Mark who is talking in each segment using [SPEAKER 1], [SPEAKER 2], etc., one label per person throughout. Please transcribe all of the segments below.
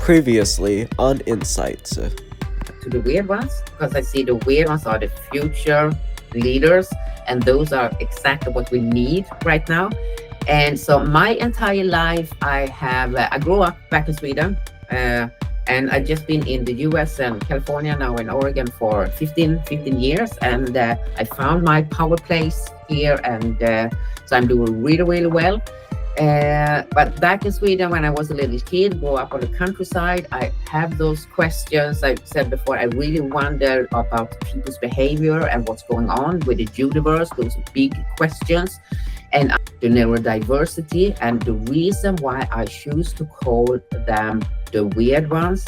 [SPEAKER 1] Previously on Insights.
[SPEAKER 2] To the weird ones, because I see the weird ones are the future leaders, and those are exactly what we need right now. And so my entire life, I grew up back in Sweden, uh, and I've just been in the US and California, now in Oregon for 15 years. And I found my power place here, and so I'm doing really, really well. But back in Sweden, when I was a little kid, grew up on the countryside, I have those questions. I said before, I really wonder about people's behavior and what's going on with the universe, those big questions, and the neurodiversity. And the reason why I choose to call them the weird ones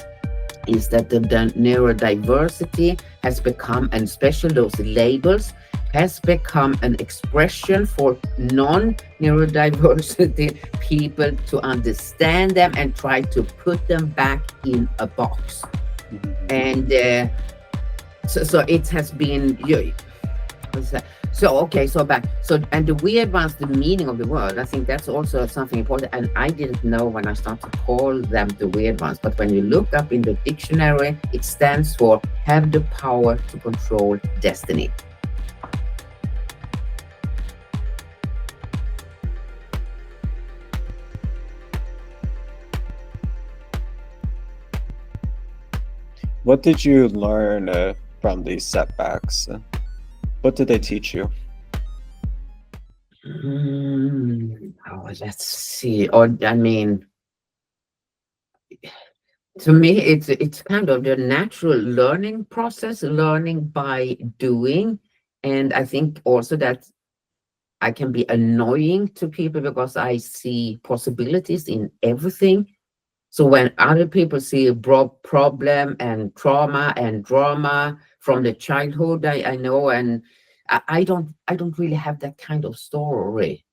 [SPEAKER 2] is that the neurodiversity has become, and especially those labels, has become an expression for non-neurodiversity people to understand them and try to put them back in a box. And so it has been, what's that? So, okay, so back. So, and the weird ones, the meaning of the word, I think that's also something important. And I didn't know when I started to call them the weird ones. But when you look up in the dictionary, it stands for have the power to control destiny.
[SPEAKER 1] What did you learn from these setbacks? What did they teach you?
[SPEAKER 2] Let's see. Or I mean, to me, it's kind of the natural learning process, learning by doing. And I think also that I can be annoying to people because I see possibilities in everything. So when other people see a problem and trauma and drama from the childhood, I know, and I don't really have that kind of story.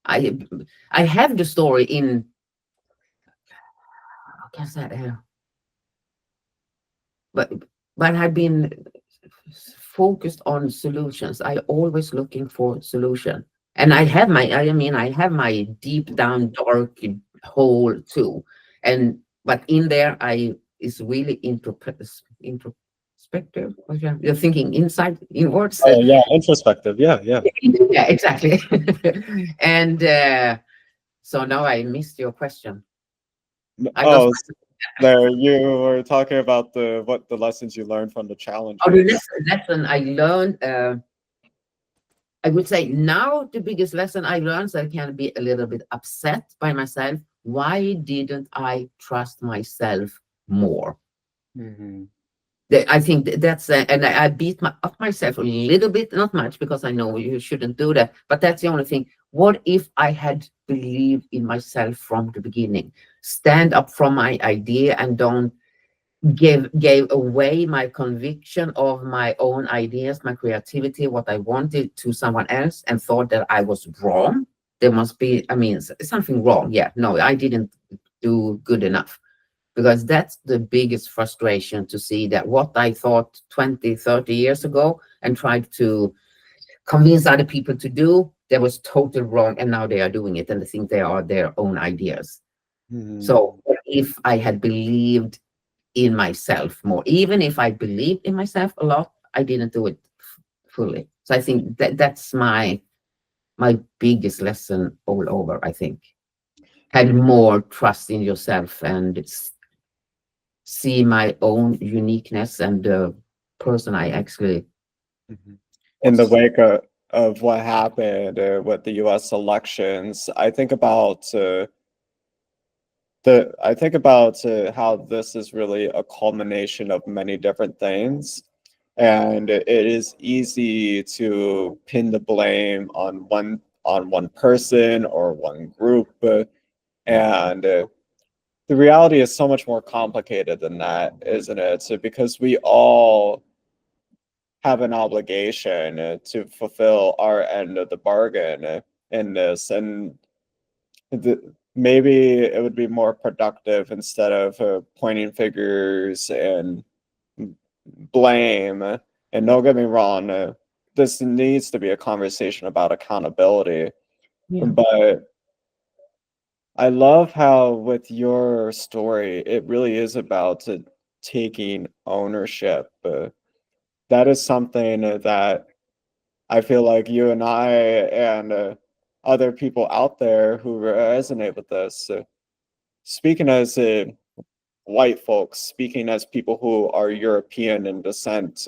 [SPEAKER 2] I I have the story in, how can I say, but I've been focused on solutions. I always looking for solution, and I have my deep down dark hole too, and but in there I is really introspective. You're thinking inside inwards.
[SPEAKER 1] Oh yeah, introspective. Yeah.
[SPEAKER 2] Yeah, exactly. And so now I missed your question. I lost.
[SPEAKER 1] Oh, there you were talking about the lessons you learned from the
[SPEAKER 2] Oh, the
[SPEAKER 1] challenges.
[SPEAKER 2] lesson I learned. I would say now the biggest lesson I learned, so I can be a little bit upset by myself. Why didn't I trust myself more?
[SPEAKER 1] Mhm.
[SPEAKER 2] I think that's, and I beat up myself a little bit, not much, because I know you shouldn't do that. But that's the only thing. What if I had believed in myself from the beginning? Stand up for my idea and don't gave away my conviction of my own ideas, my creativity, what I wanted to someone else, and thought that I was wrong. There must be, I mean, something wrong. Yeah, no, I didn't do good enough, because that's the biggest frustration, to see that what I thought 20, 30 years ago and tried to convince other people to do, that was totally wrong. And now they are doing it and they think they are their own ideas.
[SPEAKER 1] Mhm.
[SPEAKER 2] So what if I had believed in myself more? Even if I believed in myself a lot, I didn't do it fully. So I think that that's my biggest lesson all over. I think had more trust in yourself and see my own uniqueness and the person I actually
[SPEAKER 1] Mhm. In the
[SPEAKER 2] was.
[SPEAKER 1] wake of what happened with the U.S. elections, I think about how this is really a culmination of many different things, and it is easy to pin the blame on one person or one group, and the reality is so much more complicated than that, isn't it? So because we all have an obligation to fulfill our end of the bargain in this, and maybe it would be more productive, instead of pointing figures and blame. And don't get me wrong, this needs to be a conversation about accountability,
[SPEAKER 2] Yeah.
[SPEAKER 1] but I love how with your story, it really is about taking ownership. That is something that I feel like you and I and other people out there who resonate with this. Speaking as white folks, speaking as people who are European in descent,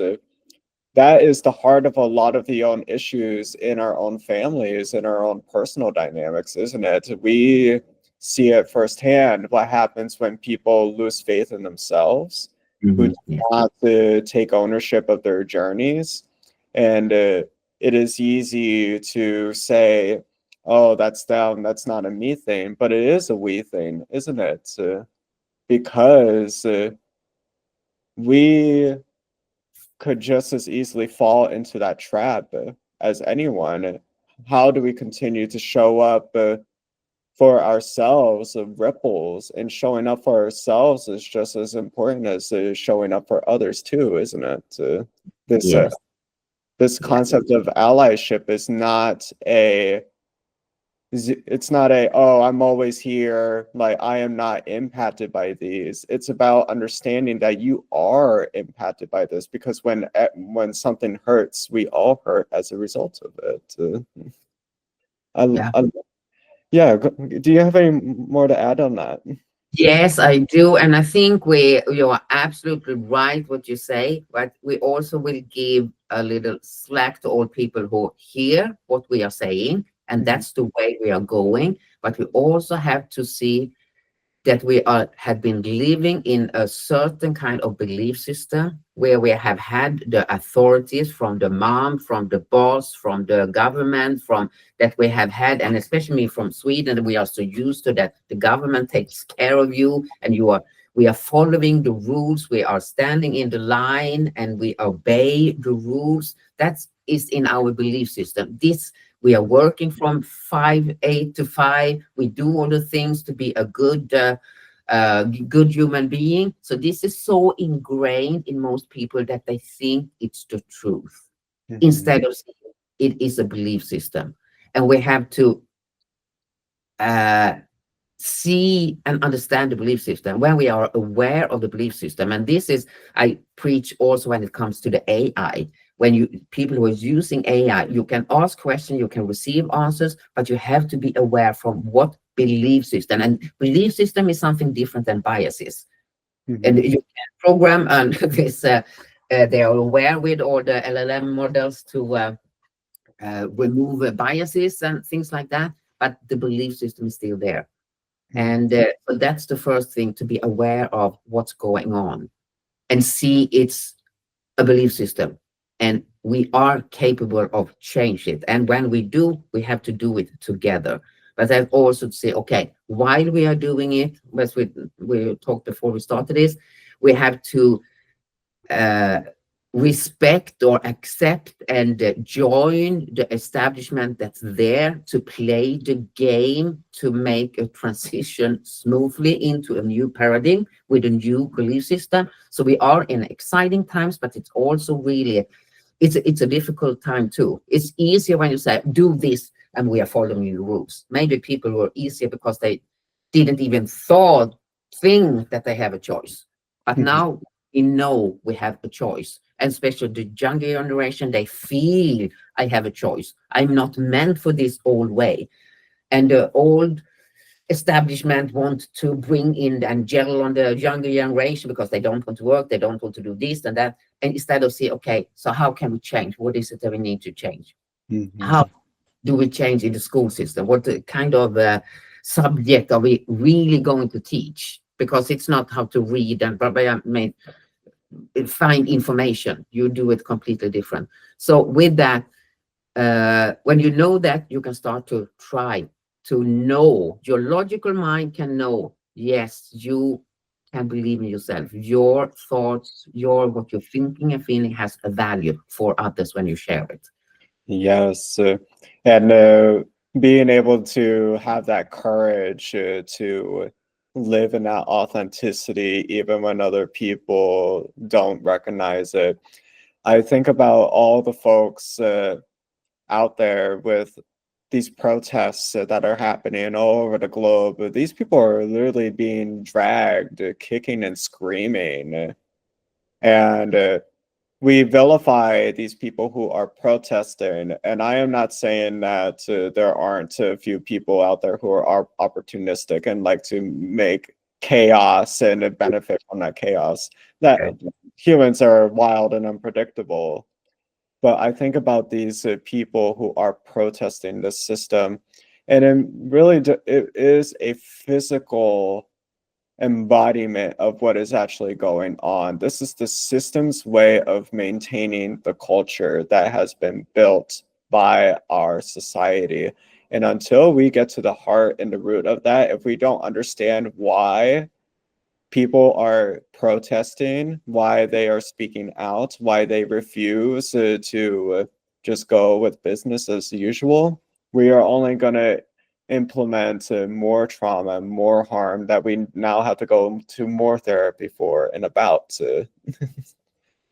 [SPEAKER 1] that is the heart of a lot of the own issues in our own families, in our own personal dynamics, isn't it? We see it firsthand what happens when people lose faith in themselves, who do
[SPEAKER 2] Yeah.
[SPEAKER 1] not take ownership of their journeys. And it is easy to say, oh, that's them, that's not a me thing, but it is a we thing, isn't it? Because we could just as easily fall into that trap as anyone. How do we continue to show up for ourselves, ripples, and showing up for ourselves is just as important as showing up for others too, isn't it? This
[SPEAKER 2] Yes.
[SPEAKER 1] this
[SPEAKER 2] Yeah.
[SPEAKER 1] concept of allyship is not a it's not a, oh, I'm always here, like I am not impacted by these. It's about understanding that you are impacted by this, because when something hurts, we all hurt as a result of it.
[SPEAKER 2] Yeah.
[SPEAKER 1] Yeah, do you have any more to add on that?
[SPEAKER 2] Yes, I do. And I think you are absolutely right what you say, but we also will give a little slack to all people who hear what we are saying. And
[SPEAKER 1] Mhm.
[SPEAKER 2] that's the way we are going. But we also have to see that we have been living in a certain kind of belief system where we have had the authorities from the mom, from the boss, from the government, from that we have had, and especially from Sweden, we are so used to that the government takes care of you and we are following the rules, we are standing in the line and we obey the rules. That is in our belief system. This we are working from 8 to 5. We do all the things to be a good human being. So this is so ingrained in most people that they think it's the truth
[SPEAKER 1] Mhm.
[SPEAKER 2] instead of saying it is a belief system. And we have to uh, see and understand the belief system when we are aware of the belief system. And this is, I preach also when it comes to the AI. When people who are using AI, you can ask questions, you can receive answers, but you have to be aware from what belief system. And belief system is something different than biases. And
[SPEAKER 1] Mhm.
[SPEAKER 2] you can program and this. They are aware with all the LLM models to remove biases and things like that, but the belief system is still there.
[SPEAKER 1] Mhm.
[SPEAKER 2] And so that's the first thing, to be aware of what's going on and see it's a belief system. And we are capable of change it. And when we do, we have to do it together. But I also say, okay, while we are doing it, as we talked before we started this, we have to uh, respect or accept and join the establishment that's there to play the game to make a transition smoothly into a new paradigm with a new belief system. So we are in exciting times, but it's also really it's a difficult time too. It's easier when you say do this and we are following the rules. Maybe people were easier because they didn't even think that they have a choice. But
[SPEAKER 1] Mhm.
[SPEAKER 2] now we know we have a choice. And especially the younger generation, they feel I have a choice. I'm not meant for this old way. And the old establishment want to bring in and gel on the younger generation because they don't want to work, they don't want to do this and that. And instead of say, okay, so how can we change? What is it that we need to change?
[SPEAKER 1] Mhm.
[SPEAKER 2] How do we change in the school system? What kind of subject are we really going to teach? Because it's not how to read and find information. You do it completely different. So with that, when you know that, you can start to try to know. Your logical mind can know, yes, you can believe in yourself. Your thoughts, what you're thinking and feeling has a value for others when you share it.
[SPEAKER 1] Yes, and being able to have that courage to live in that authenticity, even when other people don't recognize it. I think about all the folks out there with these protests that are happening all over the globe, these people are literally being dragged, kicking and screaming. And we vilify these people who are protesting. And I am not saying that there aren't a few people out there who are opportunistic and like to make chaos and benefit from that chaos. That humans are wild and unpredictable. But I think about these people who are protesting the system, and it is a physical embodiment of what is actually going on. This is the system's way of maintaining the culture that has been built by our society. And until we get to the heart and the root of that, if we don't understand why people are protesting, why they are speaking out, why they refuse to just go with business as usual, we are only going to implement more trauma, more harm that we now have to go to more therapy for and about.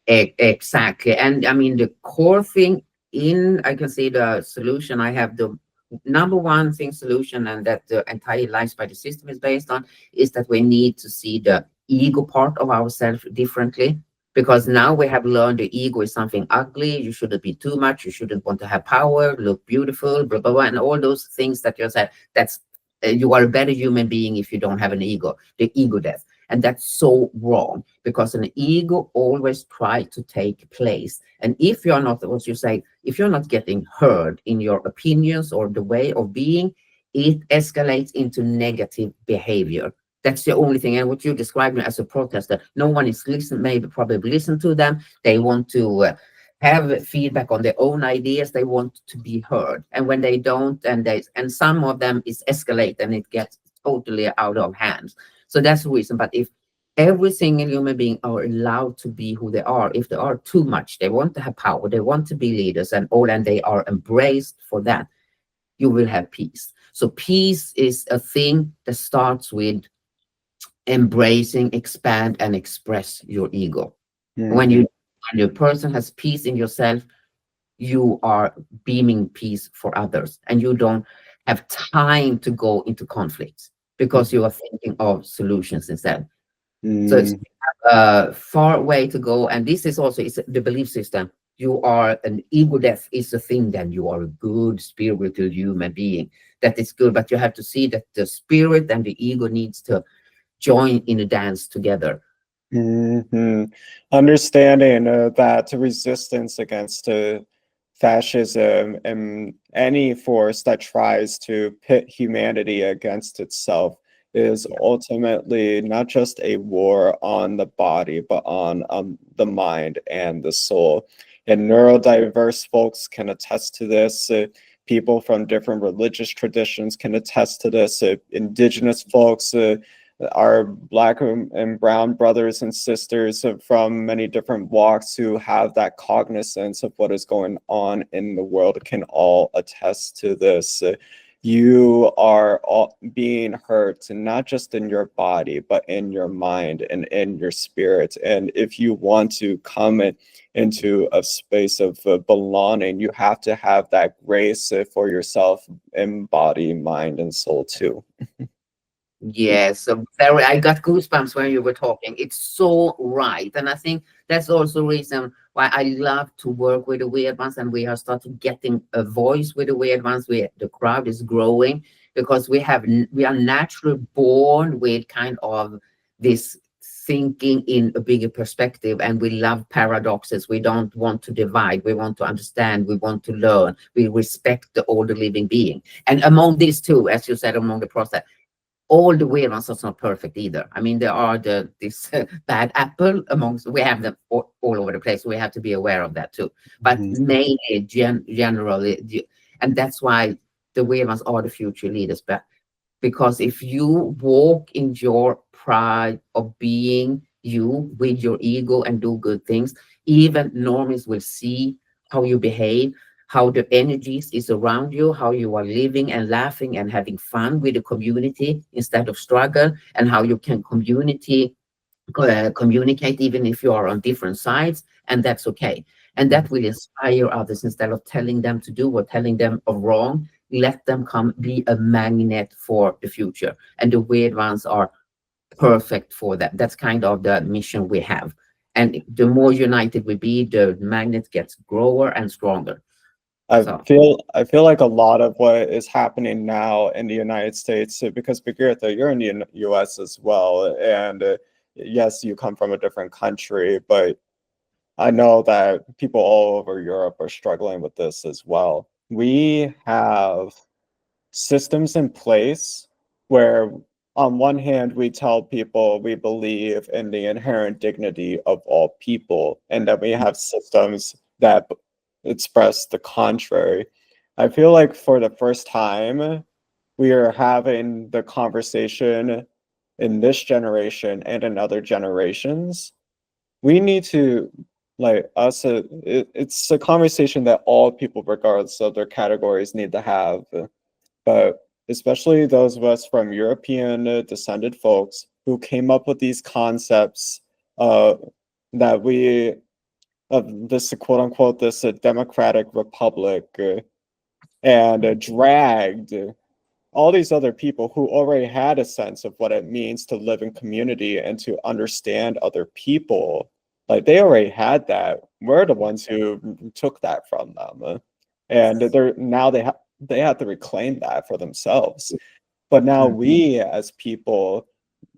[SPEAKER 2] Exactly. And I mean, the core thing I can say the solution, I have the number one thing solution, and that the entire lifespan the system is based on, is that we need to see the ego part of ourselves differently. Because now we have learned the ego is something ugly. You shouldn't be too much. You shouldn't want to have power, look beautiful, blah, blah, blah. And all those things that you said, that's you are a better human being if you don't have an ego, the ego death. And that's so wrong, because an ego always tries to take place. And if you're not, what you say, if you're not getting heard in your opinions or the way of being, it escalates into negative behavior. That's the only thing. And what you described as a protester, no one is listening, maybe probably listen to them. They want to have feedback on their own ideas. They want to be heard. And when they don't, and some of them is escalate and it gets totally out of hand. So that's the reason. But if every single human being are allowed to be who they are, if they are too much, they want to have power, they want to be leaders and all, and they are embraced for that, you will have peace. So peace is a thing that starts with embracing, expand, and express your ego.
[SPEAKER 1] Mm-hmm.
[SPEAKER 2] When your person has peace in yourself, you are beaming peace for others, and you don't have time to go into conflicts because you are thinking of solutions instead. So it's a far way to go. And this is also the belief system. You are an ego death is a thing, then you are a good spiritual human being. That is good, but you have to see that the spirit and the ego needs to join in a dance together.
[SPEAKER 1] Mm-hmm. Understanding that resistance against fascism and any force that tries to pit humanity against itself is ultimately not just a war on the body, but on the mind and the soul. And neurodiverse folks can attest to this. People from different religious traditions can attest to this. Indigenous folks, our Black and brown brothers and sisters from many different walks who have that cognizance of what is going on in the world can all attest to this. You are all being hurt, not just in your body, but in your mind and in your spirit. And if you want to come into a space of belonging, you have to have that grace for yourself in body, mind, and soul too.
[SPEAKER 2] Yes, so I got goosebumps when you were talking. It's so right. And I think that's also the reason why I love to work with the weird ones, and we are starting getting a voice with the weird ones. The crowd is growing because we are naturally born with kind of this thinking in a bigger perspective, and we love paradoxes. We don't want to divide. We want to understand. We want to learn. We respect the older living being. And among these two, as you said, among the process, all the weird ones are not perfect either. I mean, there are this bad apple amongst, we have them all over the place. We have to be aware of that too. But mainly, generally, and that's why the weird ones are the future leaders. But because if you walk in your pride of being you with your ego and do good things, even normies will see how you behave, how the energies is around you, how you are living and laughing and having fun with the community instead of struggle, and how you can communicate even if you are on different sides, and that's okay. And that will inspire others instead of telling them to do or telling them of wrong. let them come be a magnet for the future. And the weird ones are perfect for that. That's kind of the mission we have. And the more united we be, the magnet gets grower and stronger. So
[SPEAKER 1] I feel like a lot of what is happening now in the United States, because Birgitta, you're in the US as well, and yes, you come from a different country, but I know that people all over Europe are struggling with this as well. We have systems in place where, on one hand, we tell people we believe in the inherent dignity of all people, and that we have systems that express the contrary. I feel like for the first time, we are having the conversation in this generation and in other generations. We need to, like us, it's a conversation that all people, regardless of their categories, need to have. But especially those of us from European descended folks who came up with these concepts uh, that we, of this quote unquote, this democratic republic, and dragged all these other people who already had a sense of what it means to live in community and to understand other people. Like they already had that. We're the ones who took that from them, and they're now they have to reclaim that for themselves. But now we, as people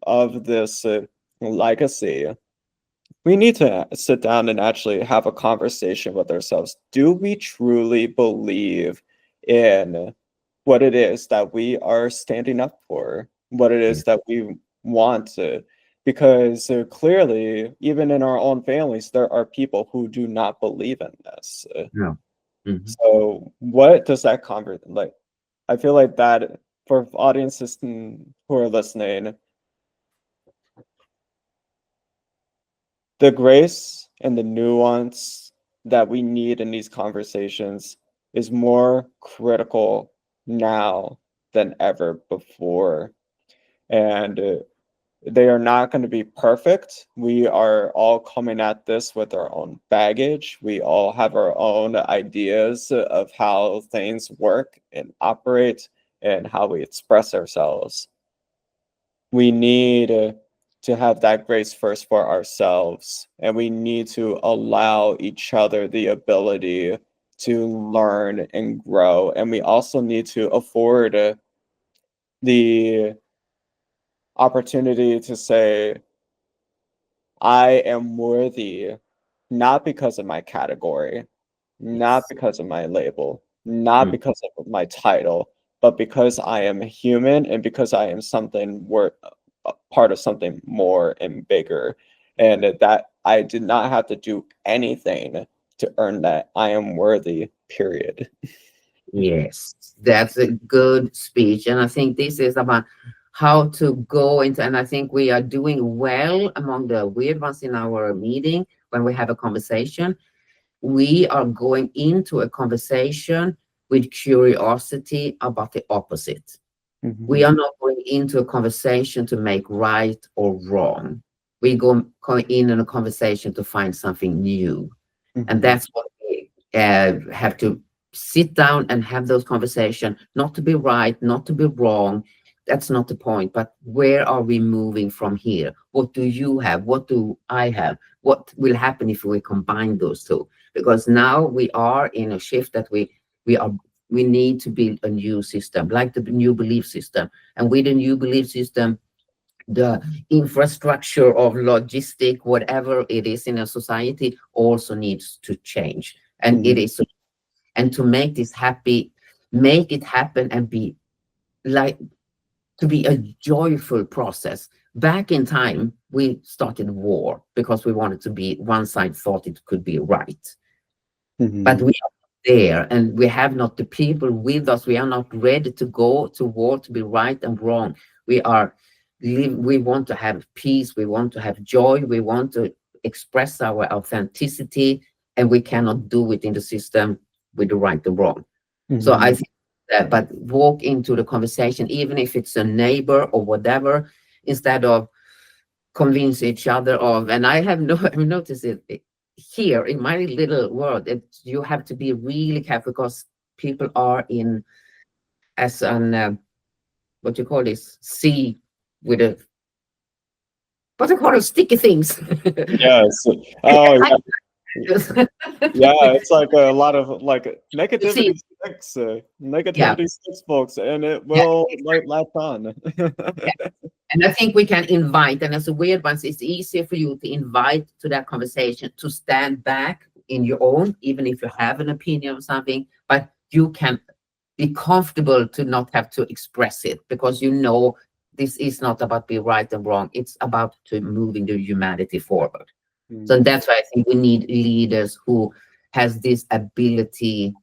[SPEAKER 1] of this legacy, we need to sit down and actually have a conversation with ourselves. Do we truly believe in what it is that we are standing up for, what it is that we want to? Because clearly, even in our own families, there are people who do not believe in this.
[SPEAKER 2] yeah.
[SPEAKER 1] So, what does that like? I feel like that for audiences who are listening, the grace and the nuance that we need in these conversations is more critical now than ever before. And they are not going to be perfect. We are all coming at this with our own baggage. We all have our own ideas of how things work and operate and how we express ourselves. We need to have that grace first for ourselves, and we need to allow each other the ability to learn and grow. And we also need to afford the opportunity to say, I am worthy, not because of my category, not because of my label, not because of my title, but because I am human and because I am something worth a part of something more and bigger. And that I did not have to do anything to earn that. I am worthy, period.
[SPEAKER 2] Yes, that's a good speech. And I think this is about how to go into, and I think we are doing well among the weird ones in our meeting when we have a conversation. We are going into a conversation with curiosity about the opposite. We are not going into a conversation to make right or wrong. We go in a conversation to find something new. And that's what we have to sit down and have those conversations, not to be right, not to be wrong. That's not the point. But where are we moving from here? What do you have? What do I have? What will happen if we combine those two? Because now we are in a shift that we need to build a new system, like the new belief system. And with the new belief system, the infrastructure of logistic, whatever it is in a society, also needs to change. And it is, and to make this happy, make it happen and be like, to be a joyful process. Back in time, we started war because we wanted to be, one side thought it could be right. But we are there, and we have not the people with us. We are not ready to go to war to be right and wrong. We want to have peace. We want to have joy. We want to express our authenticity, and we cannot do it in the system with the right and wrong. So I think that, but walk into the conversation, even if it's a neighbor or whatever, instead of convince each other of, and I've noticed it here in my little world, you have to be really careful because people are in as an what you call this sea with a what you call it, sticky things.
[SPEAKER 1] Yes. Oh,
[SPEAKER 2] I,
[SPEAKER 1] yeah, it's like a lot of like
[SPEAKER 2] you see, yeah,
[SPEAKER 1] negativity sticks, folks, and it
[SPEAKER 2] yeah,
[SPEAKER 1] will like
[SPEAKER 2] exactly.
[SPEAKER 1] latch on.
[SPEAKER 2] Yeah. And I think we can invite, and as a weird ones, it's easier for you to invite to that conversation, to stand back in your own, even if you have an opinion of something, but you can be comfortable to not have to express it because you know this is not about being right and wrong. It's about to moving the humanity forward. So
[SPEAKER 1] Mm,
[SPEAKER 2] that's why I think we need leaders who has this ability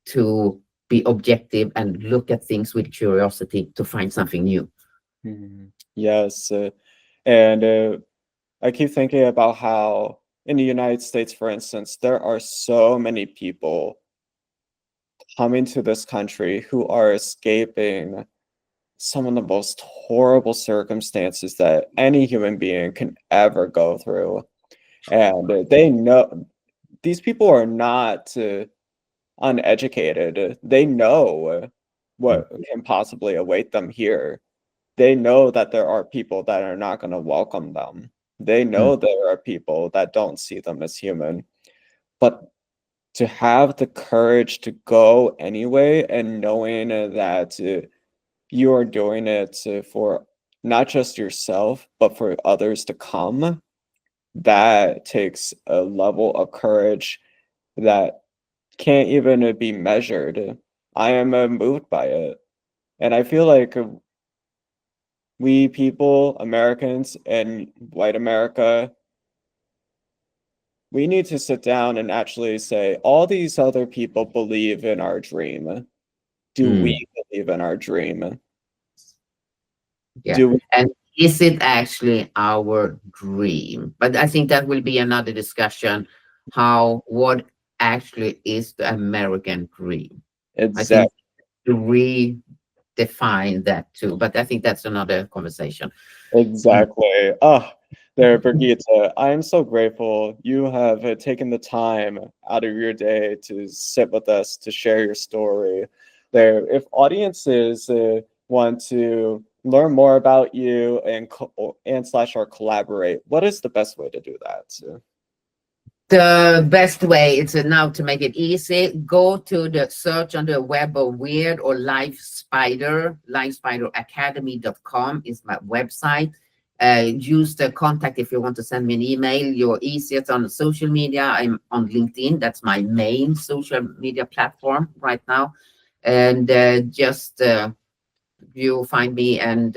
[SPEAKER 2] to be objective and look at things with curiosity to find something new.
[SPEAKER 1] yes, and I keep thinking about how in the United States, for instance, there are so many people coming to this country who are escaping some of the most horrible circumstances that any human being can ever go through. And they know these people are not uneducated. They know what can possibly await them here. They know that there are people that are not going to welcome them. They
[SPEAKER 2] Mm.
[SPEAKER 1] know there are people that don't see them as human. But to have the courage to go anyway and knowing that you are doing it for not just yourself, but for others to come, that takes a level of courage that can't even be measured. I am moved by it. And I feel like we people, Americans and white America, we need to sit down and actually say, all these other people believe in our dream. Do we
[SPEAKER 2] Mm.
[SPEAKER 1] believe in our dream?
[SPEAKER 2] Yeah.
[SPEAKER 1] Do we?
[SPEAKER 2] And is it actually our dream? But I think that will be another discussion. What actually is the American dream? I think
[SPEAKER 1] Exactly.
[SPEAKER 2] to redefine that too. But I think that's another conversation. Mm.
[SPEAKER 1] Exactly. Ah, there, Birgitta. I am so grateful you have taken the time out of your day to sit with us to share your story. There, if audiences want to learn more about you and and slash or collaborate, what is the best way to do that?
[SPEAKER 2] The best way is now to make it easy. Go to the search on the web of Weird or Life Spider. LifeSpiderAcademy.com is my website. Use the contact if you want to send me an email. You're easiest on social media. I'm on LinkedIn. That's my main social media platform right now. And just you find me and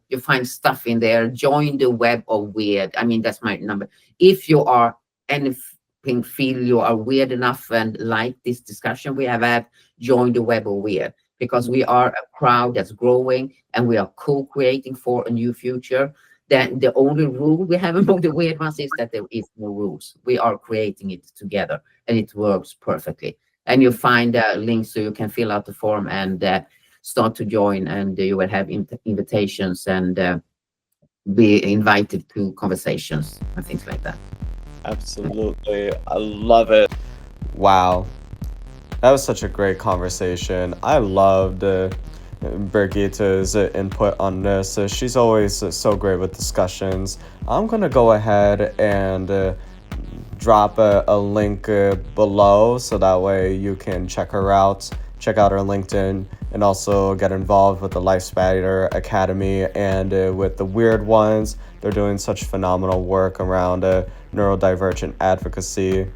[SPEAKER 2] you find stuff in there. Join the web of weird. I mean, that's my number. If you are anything feel you are weird enough and like this discussion we have had, join the web of weird because we are a crowd that's growing and we are co-creating for a new future. Then the only rule we have among the weird ones is that there is no rules. We are creating it together and it works perfectly. And you find links so you can fill out the form and start to join, and you will have invitations and be invited to conversations and things like that.
[SPEAKER 1] Absolutely. I love it. Wow. That was such a great conversation. I loved Birgitta's input on this. She's always so great with discussions. I'm going to go ahead and drop a link below so that way you can check her out. Check out her LinkedIn and also get involved with the Life Spider Academy and with the Weird Ones. They're doing such phenomenal work around neurodivergent advocacy.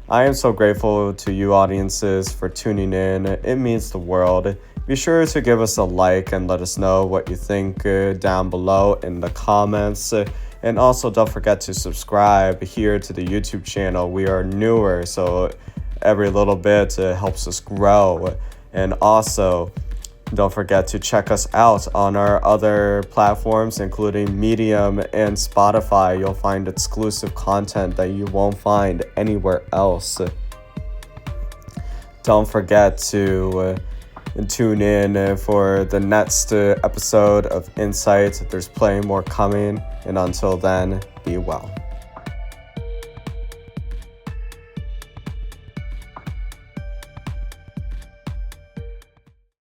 [SPEAKER 1] I am so grateful to you audiences for tuning in. It means the world. Be sure to give us a like and let us know what you think down below in the comments. And also don't forget to subscribe here to the YouTube channel. We are newer, so every little bit helps us grow. And also, don't forget to check us out on our other platforms, including Medium and Spotify. You'll find exclusive content that you won't find anywhere else. Don't forget to tune in for the next episode of Insight. There's plenty more coming. And until then, be well.